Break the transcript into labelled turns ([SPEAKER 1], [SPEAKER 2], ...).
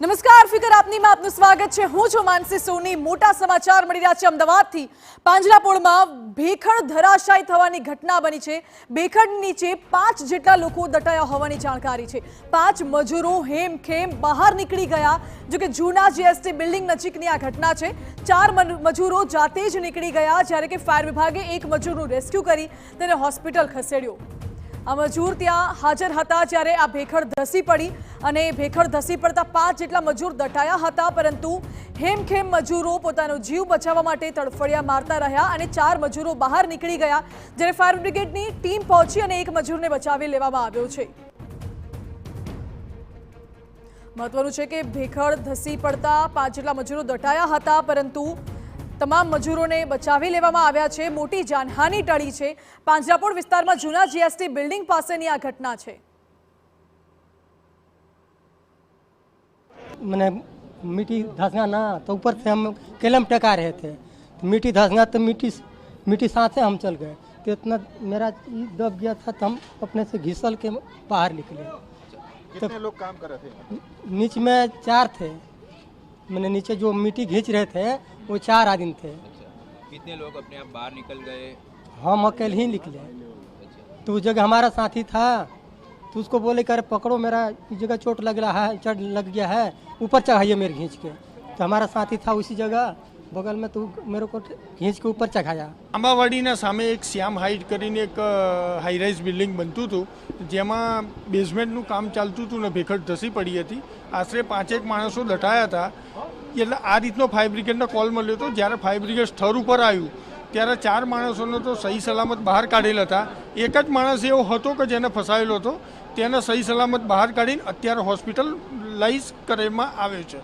[SPEAKER 1] નમસ્કાર, ફિકર આપનીમાં આપનું સ્વાગત છે। હું છું માનસી સોની। મોટા સમાચાર મળી રહ્યા છે અમદાવાદથી। પાંજરાપોળમાં ભેખડ ધરાશાયી થવાની ઘટના બની છે। ભેખડ નીચે 5 જેટલા લોકો દટાયા હોવાની જાણકારી છે। 5 મજૂરો હેમખેમ બહાર નીકળી ગયા। જો કે જૂના જીએસટી બિલ્ડિંગ નજીકની આ ઘટના છે। 4 મજૂરો જાતે જ નીકળી ગયા, જ્યારે કે ફાયર વિભાગે એક મજૂરનું રેસ્ક્યુ કરી તેને હોસ્પિટલ ખસેડ્યો। આ મજૂર ત્યાં હાજર હતા જ્યારે આ ભેખડ ધસી પડી અને ભેખડ ધસી પડતા 5 જેટલા મજૂર દટાયા હતા, પરંતુ હેમખેમ મજૂરો પોતાનો જીવ બચાવવા માટે તડફડિયા મારતા રહ્યા અને 4 મજૂરો બહાર નીકળી ગયા, જ્યારે ફાયર બ્રિગેડની ટીમ પહોંચી અને એક મજૂરને બચાવી લેવામાં આવ્યો છે। મહત્વનું છે કે ભેખડ ધસી પડતા 5 જેટલા મજૂરો દટાયા હતા, પરંતુ તમામ મજૂરોને બચાવી લેવામાં આવ્યા છે। મોટી જાનહાનિ ટળી છે। પાંજરાપોળ વિસ્તારમાં જૂના જીએસટી બિલ્ડિંગ પાસેની આ घटना છે।
[SPEAKER 2] मैंने मिट्टी धंसना ना तो ऊपर से हम केलम टका रहे थे, तो मिट्टी धंसना तो मिट्टी साथ से हम चल गए, तो इतना मेरा दब गया था, तो हम अपने से घिसल के बाहर निकले।
[SPEAKER 3] कितने लोग काम कर रहे थे?
[SPEAKER 2] नीचे में 4 थे। मैंने नीचे जो मिट्टी खींच रहे थे वो 4 आदमी थे।
[SPEAKER 4] कितने लोग अपने आप बाहर निकल गए?
[SPEAKER 2] हम अकेले ही निकले। तो उस जगह हमारा साथी था, तो उसको बोले कर पकड़ो, मेरा इस जगह चोट लग रहा है, चढ़ लग गया है, ऊपर चढ़ाइए मेरे खींच के। तो हमारा साथी था उसी जगह बगल में, तो मेरे को खींच के ऊपर चढ़ाया।
[SPEAKER 3] આંબાવાડીના સામે એક શ્યામ હાઇટ કરીને એક હાઈરાઇઝ બિલ્ડિંગ બનતું હતું, જેમાં બેઝમેન્ટનું કામ ચાલતું હતું ને ભેખડ ધસી પડી હતી। આશરે 5 માણસો દટાયા હતા। એટલે આ રીતનો ફાયર બ્રિગેડનો કોલ મળ્યો હતો। જ્યારે ફાયર બ્રિગેડ સ્થળ ઉપર આવ્યું ત્યારે 4 માણસોનો તો સહી સલામત બહાર કાઢેલા હતા। એક જ માણસ એવો હતો કે જેને ફસાયેલો હતો, તેને સહી સલામત બહાર કાઢીને અત્યારે હોસ્પિટલાઇઝ કરવામાં આવ્યો છે।